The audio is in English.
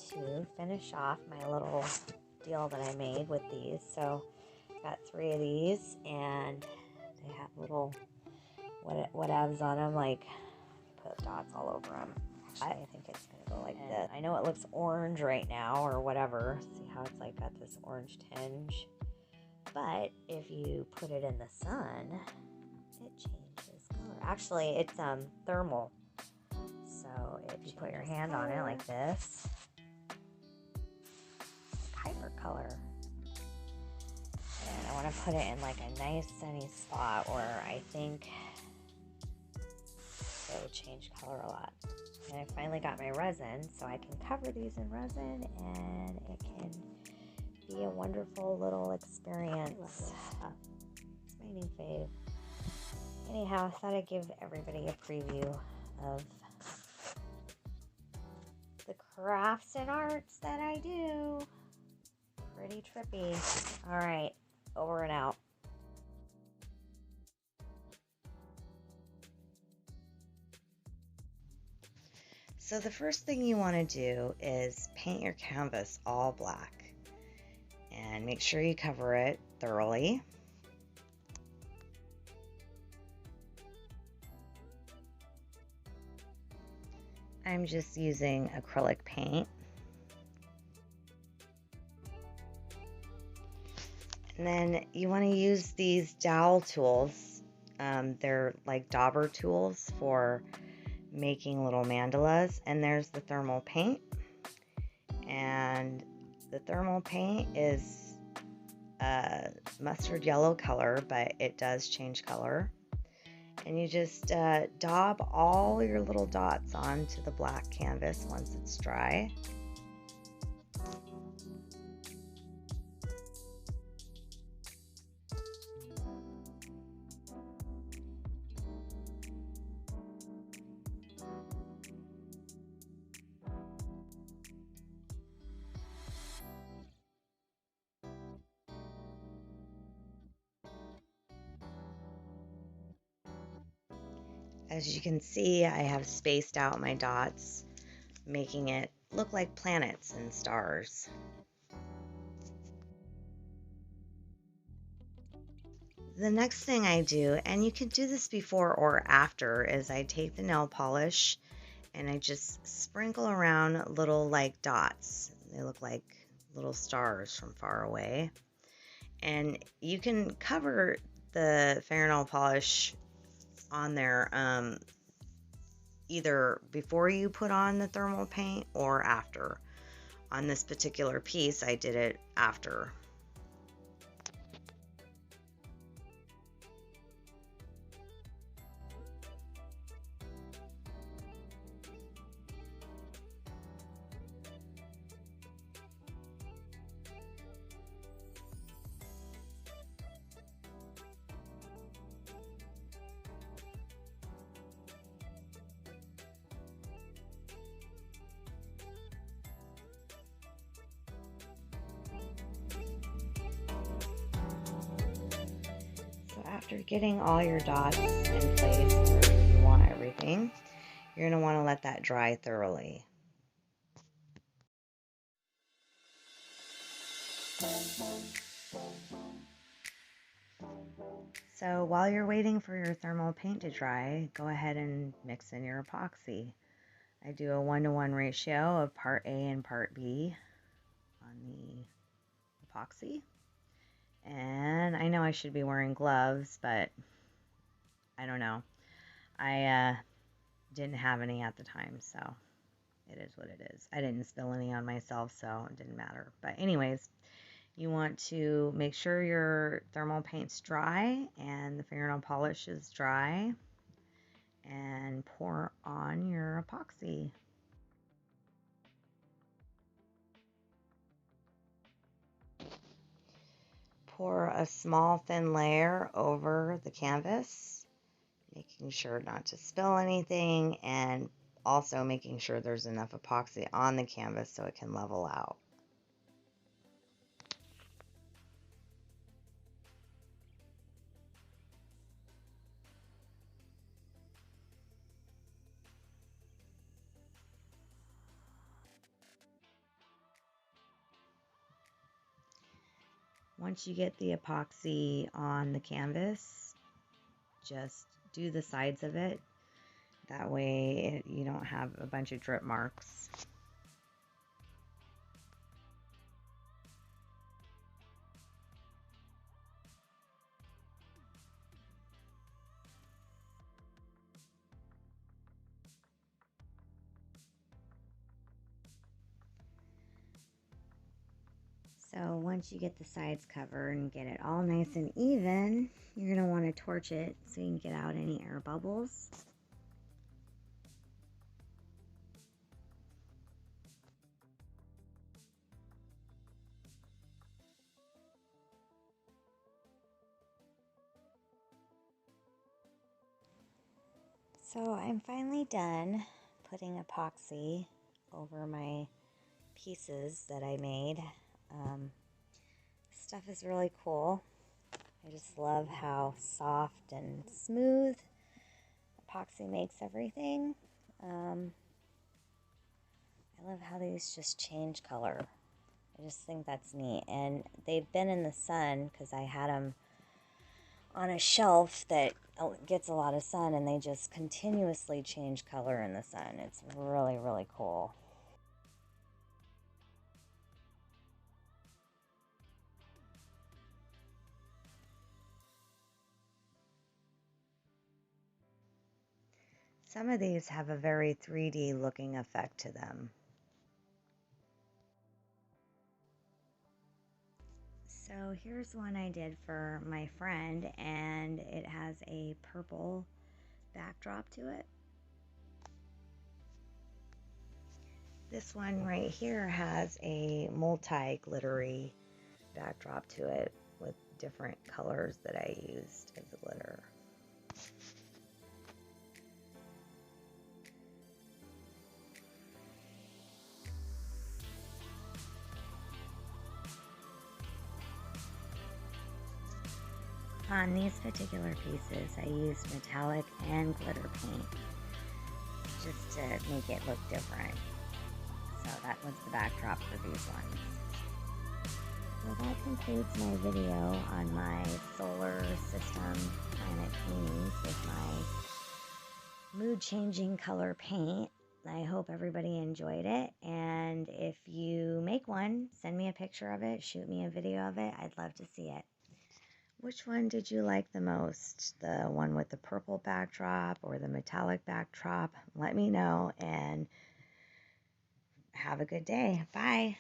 to finish off my little deal that I made with these. So got 3 of these, and they have little whatevs on them, like put dots all over them. Actually, I think it's gonna go like this. I know it looks orange right now or whatever. See how it's like got this orange tinge, but if you put it in the sun, it changes color. Actually, it's thermal. So if you put your hand on it like this, it's hyper color. And I want to put it in like a nice sunny spot where I think it would change color a lot. And I finally got my resin, so I can cover these in resin, and it can be a wonderful little experience. It's my new fave. Anyhow, I thought I'd give everybody a preview of the crafts and arts that I do. Pretty trippy. All right, over and out. So the first thing you want to do is paint your canvas all black, and make sure you cover it thoroughly. I'm just using acrylic paint. And then you want to use these dowel tools. They're like dauber tools for making little mandalas. And there's the thermal paint. And the thermal paint is a mustard yellow color, but it does change color. And you just daub all your little dots onto the black canvas once it's dry. As you can see, I have spaced out my dots, making it look like planets and stars. The next thing I do, and you can do this before or after, is I take the nail polish and I just sprinkle around little like dots. They look like little stars from far away. And you can cover the fingernail polish on there either before you put on the thermal paint or after. On this particular piece, I did it after. After getting all your dots in place where you want everything, you're going to want to let that dry thoroughly. So while you're waiting for your thermal paint to dry, go ahead and mix in your epoxy. I do a 1-to-1 ratio of part A and part B on the epoxy. And I know I should be wearing gloves, but I don't know. I didn't have any at the time, so it is what it is. I didn't spill any on myself, so it didn't matter. But anyways, you want to make sure your thermal paint's dry and the fingernail polish is dry, and pour on your epoxy. Pour a small thin layer over the canvas, making sure not to spill anything, and also making sure there's enough epoxy on the canvas so it can level out. Once you get the epoxy on the canvas, just do the sides of it. That way you don't have a bunch of drip marks. So once you get the sides covered and get it all nice and even, you're going to want to torch it so you can get out any air bubbles. So I'm finally done putting epoxy over my pieces that I made. Stuff is really cool. I just love how soft and smooth epoxy makes everything. I love how these just change color. I just think that's neat. And they've been in the sun because I had them on a shelf that gets a lot of sun, and they just continuously change color in the sun. It's really, really cool. Some of these have a very 3D looking effect to them. So here's one I did for my friend, and it has a purple backdrop to it. This one right here has a multi-glittery backdrop to it with different colors that I used as glitter. On these particular pieces, I used metallic and glitter paint just to make it look different. So that was the backdrop for these ones. Well, that concludes my video on my solar system planet paintings with my mood changing color paint. I hope everybody enjoyed it, and if you make one, send me a picture of it, shoot me a video of it. I'd love to see it. Which one did you like the most? The one with the purple backdrop or the metallic backdrop? Let me know, and have a good day. Bye.